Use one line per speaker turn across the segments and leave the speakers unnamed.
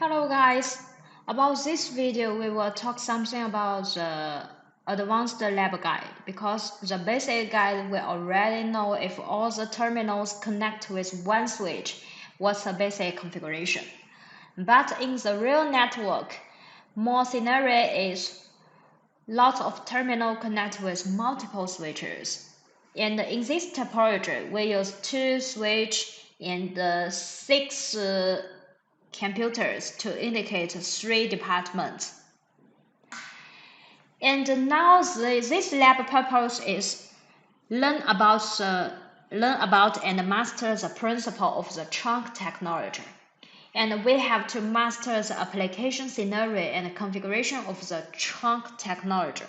Hello guys, about this video we will talk something about the advanced lab guide because the basic guide we already know if all the terminals connect with one switch, what's the basic configuration. But in the real network, more scenario is lots of terminal connect with multiple switches. And in this topology, we use 2 switch and 6 computers to indicate 3 departments. And now this lab purpose is learn about and master the principle of the trunk technology. And we have to master the application scenario and configuration of the trunk technology.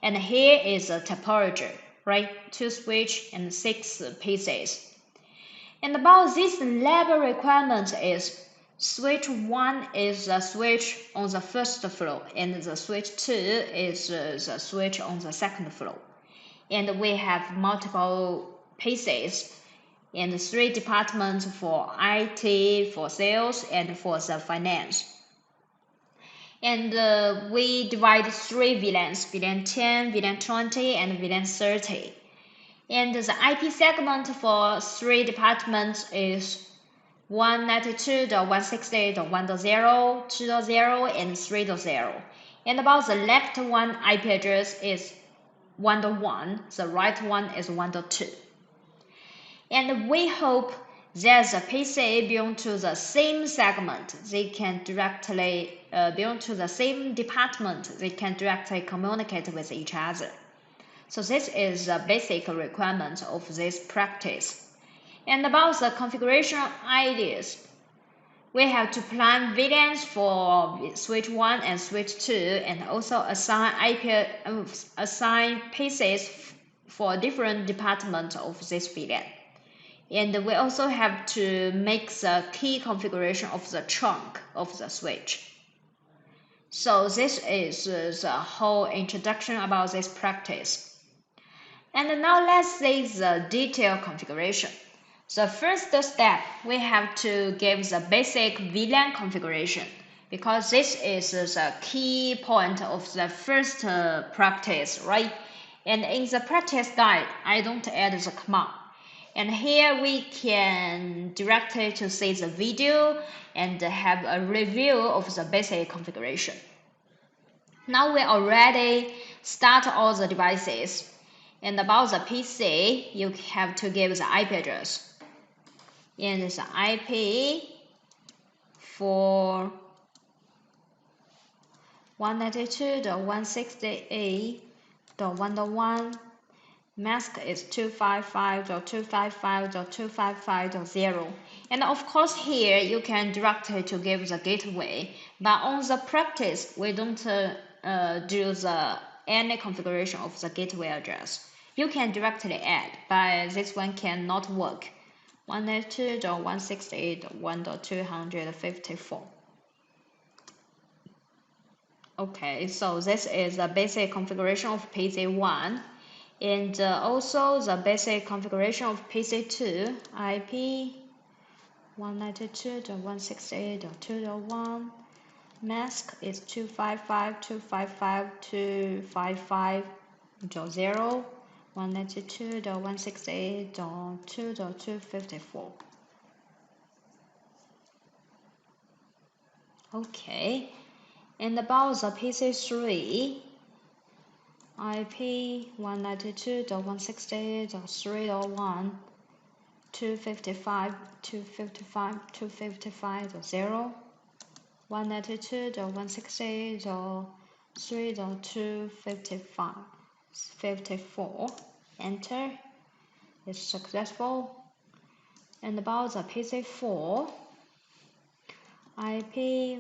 And here is the topology, right? 2 switch and 6 pieces. And about this lab requirement is switch 1 is the switch on the first floor, and the switch 2 is the switch on the second floor. And we have multiple pieces and 3 departments for IT, for sales, and for the finance. And we divide 3 VLANs, VLAN 10, VLAN 20, and VLAN 30. And the IP segment for 3 departments is 192.168.1.0, 2.0, and 3.0. And about the left one IP address is 1.1, the right one is 1.2. And we hope that the PC belong to the same segment, they can directly belong to the same department, they can directly communicate with each other. So this is the basic requirement of this practice. And about the configuration ideas, we have to plan VLANs for switch 1 and switch 2, and also assign pieces for different departments of this VLAN. And we also have to make the key configuration of the trunk of the switch. So this is the whole introduction about this practice. And now let's see the detailed configuration. The first step, we have to give the basic VLAN configuration because this is the key point of the first practice, right? And in the practice guide, I don't add the command. And here we can directly to see the video and have a review of the basic configuration. Now we already start all the devices. And about the PC, you have to give the IP address. And the IP for 192.168.1.1, mask is 255.255.255.0. And of course here you can directly to give the gateway, but on the practice we don't do any configuration of the gateway address. You can directly add, but this one cannot work. 192.168.1.254. Okay, so this is the basic configuration of PC1, and also the basic configuration of PC2. IP 192.168.2.1, mask is 255.255.255.0. 192.168.2.254. Okay, and about the PC3, IP 192.168.3.1, 255.255.255.0, 192.168.3.255.54. Enter. It's successful. And about the PC4, IP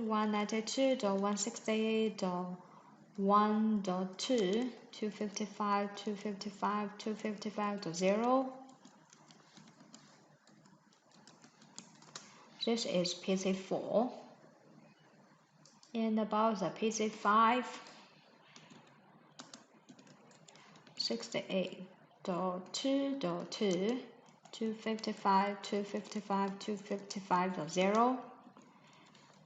192.168.1.2, 255.255.255.0. This is PC4. And about the PC5, 68.2.2, 255.255.255.0,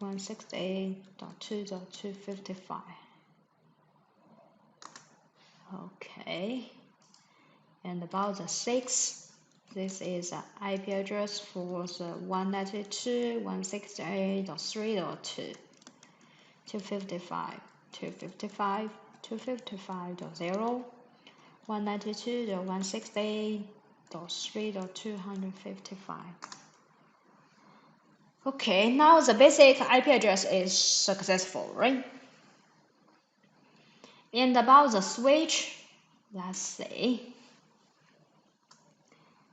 168.2.255. Okay, and about the 6, this is an IP address for the 192.168.3.2, 255, 255, 255.0, 192.168.3.255. Okay, now the basic IP address is successful, right? And about the switch, let's see.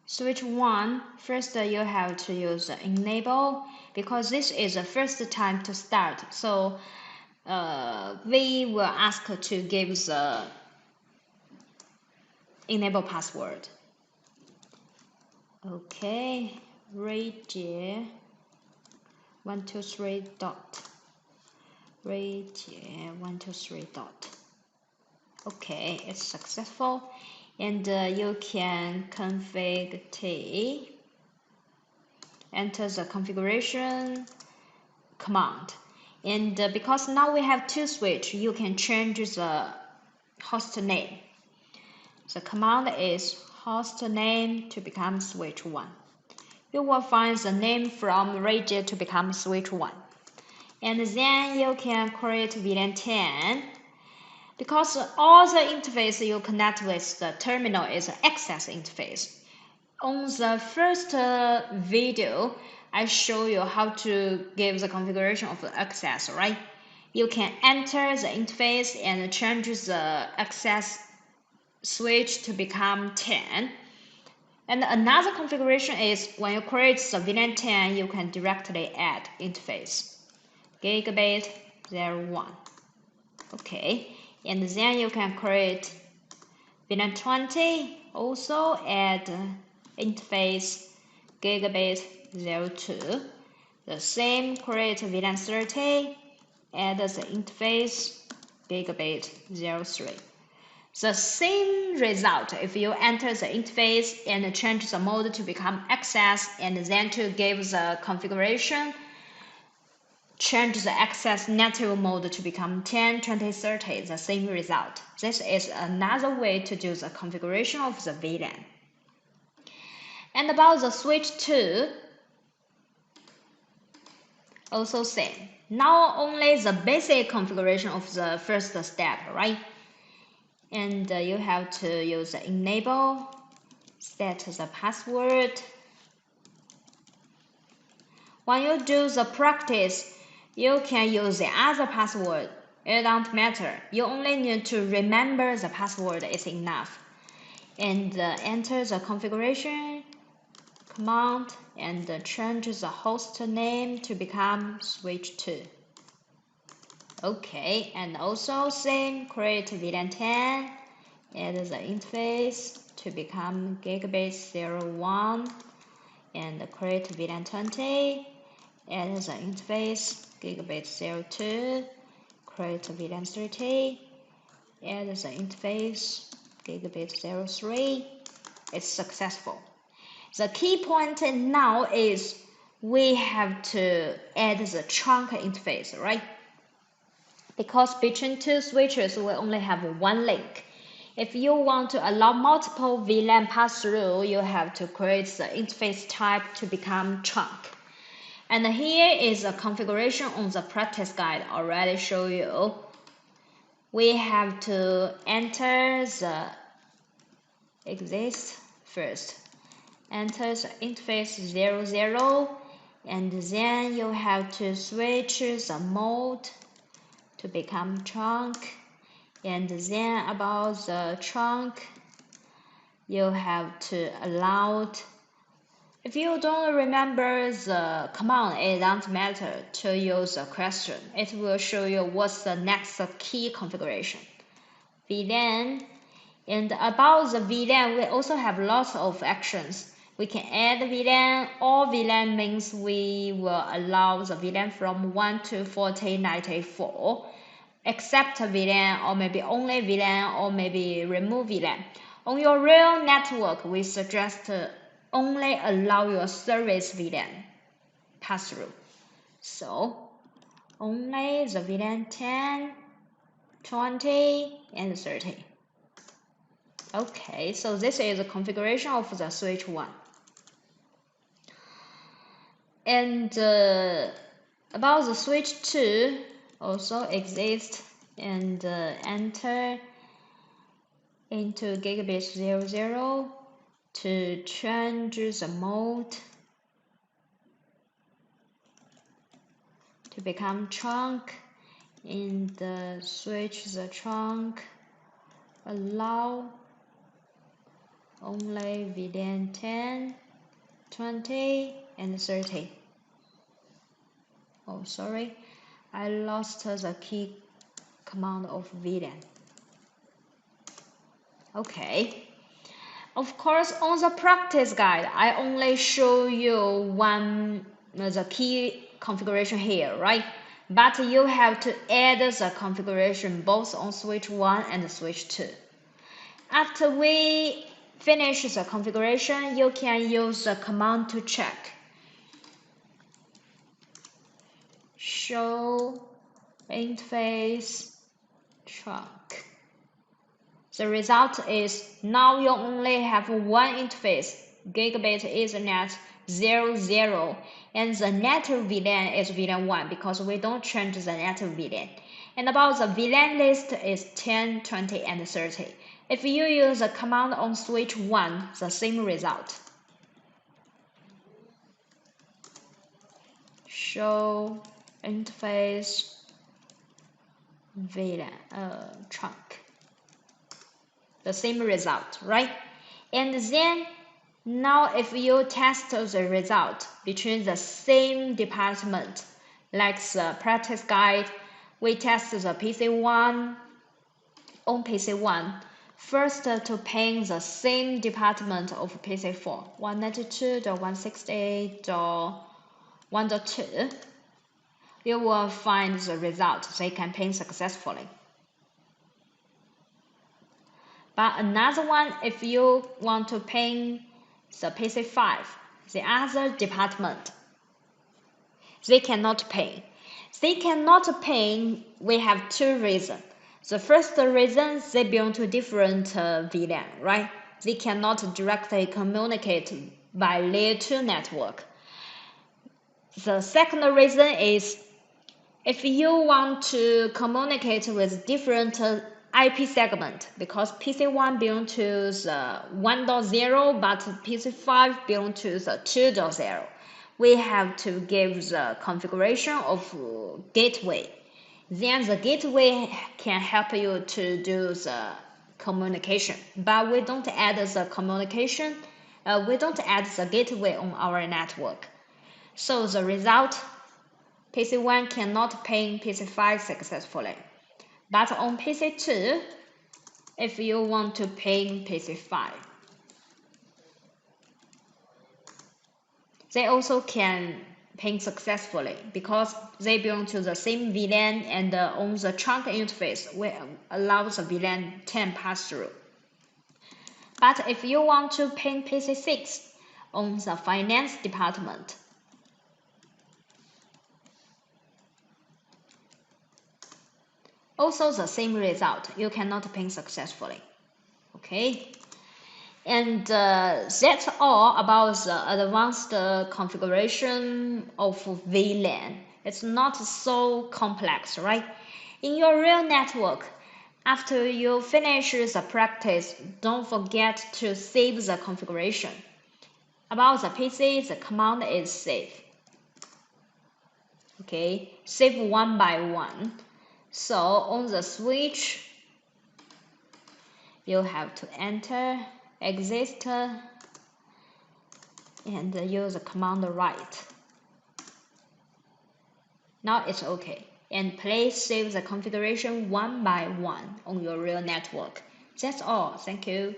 Switch 1, first you have to use enable, because this is the first time to start. So we will ask to give the enable password. Okay, Ruijie 123 dot. Ruijie 123 dot. Okay, it's successful, and you can config T, enter the configuration command, and because now we have 2 switch, you can change the host name. The command is host name to become switch 1. You will find the name from Ruijie to become switch 1, and then you can create VLAN 10. Because all the interface you connect with the terminal is an access interface. On the first video, I show you how to give the configuration of the access, right? You can enter the interface and change the access switch to become 10. And another configuration is when you create the VLAN 10, you can directly add interface. Gigabit 01. Okay. And then you can create VLAN 20, also add interface gigabit 02. The same, create VLAN 30, add the interface gigabit 03. The same result if you enter the interface and change the mode to become access, and then to give the configuration, change the access native mode to become 10, 20, 30, the same result. This is another way to do the configuration of the VLAN. And about the switch 2, also same. Now only the basic configuration of the first step, right? And you have to use enable, set the password. When you do the practice, you can use the other password. It don't matter. You only need to remember the password is enough. And enter the configuration command and change the host name to become switch 2. Okay, and also same, create VLAN 10, add the interface to become gigabit 01, and create VLAN 20, add the interface gigabit 02, create VLAN 30, add the interface gigabit 03. It's successful. The key point now is we have to add the trunk interface, right? Because between 2 switches we only have 1 link. If you want to allow multiple VLAN pass through, you have to create the interface type to become trunk. And here is a configuration on the practice guide already show you. We have to enter the exist first. Enter the interface 00, and then you have to switch the mode to become trunk. And then about the trunk, you have to allow. If you don't remember the command, it doesn't matter to use the question. It will show you what's the next key configuration. VLAN. And about the VLAN, we also have lots of actions. We can add VLAN. All VLAN means we will allow the VLAN from 1 to 4094. Except VLAN, or maybe only VLAN, or maybe remove VLAN. On your real network, we suggest only allow your service VLAN pass through. So only the VLAN 10, 20, and 30. Okay, so this is the configuration of the switch 1. And about the switch 2 also exists, and enter into gigabit 00 to change the mode to become trunk, and switch the trunk, allow only VLAN 10, 20, and 30. Oh, sorry, I lost the key command of VLAN. Okay. Of course, on the practice guide, I only show you the key configuration here, right? But you have to add the configuration both on switch 1 and switch 2. After we finish the configuration, you can use the command to check. Show interface trunk. The result is now you only have one interface, gigabit Ethernet 00, and the native VLAN is VLAN 1 because we don't change the native VLAN. And about the VLAN list is 10, 20, and 30. If you use the command on switch 1, the same result. Show interface VLAN trunk. The same result, right? And then now if you test the result between the same department, like the practice guide, we test the PC1 on PC1. First to ping the same department of PC4, 192.168.1.2, you will find the result. They can ping successfully. But another one, if you want to ping the PC5, the other department, they cannot ping. They cannot ping, we have two reasons. The first reason, they belong to different VLAN, right? They cannot directly communicate by layer 2 network. The second reason is, if you want to communicate with different IP segment, because PC1 belongs to the 1.0, but PC5 belongs to the 2.0. We have to give the configuration of gateway. Then the gateway can help you to do the communication, but we don't add the communication, we don't add the gateway on our network. So the result, PC1 cannot ping PC5 successfully. But on PC2, if you want to ping PC5, they also can ping successfully because they belong to the same VLAN, and on the trunk interface, we allow the VLAN 10 pass through. But if you want to ping PC6 on the finance department, also the same result, you cannot ping successfully. Okay, and that's all about the advanced configuration of VLAN. It's not so complex, right? In your real network, after you finish the practice, don't forget to save the configuration. About the PC, the command is save. Okay, save one by one. So on the switch, you have to enter exist and use the command write. Now it's okay. And please save the configuration one by one on your real network. That's all. Thank you.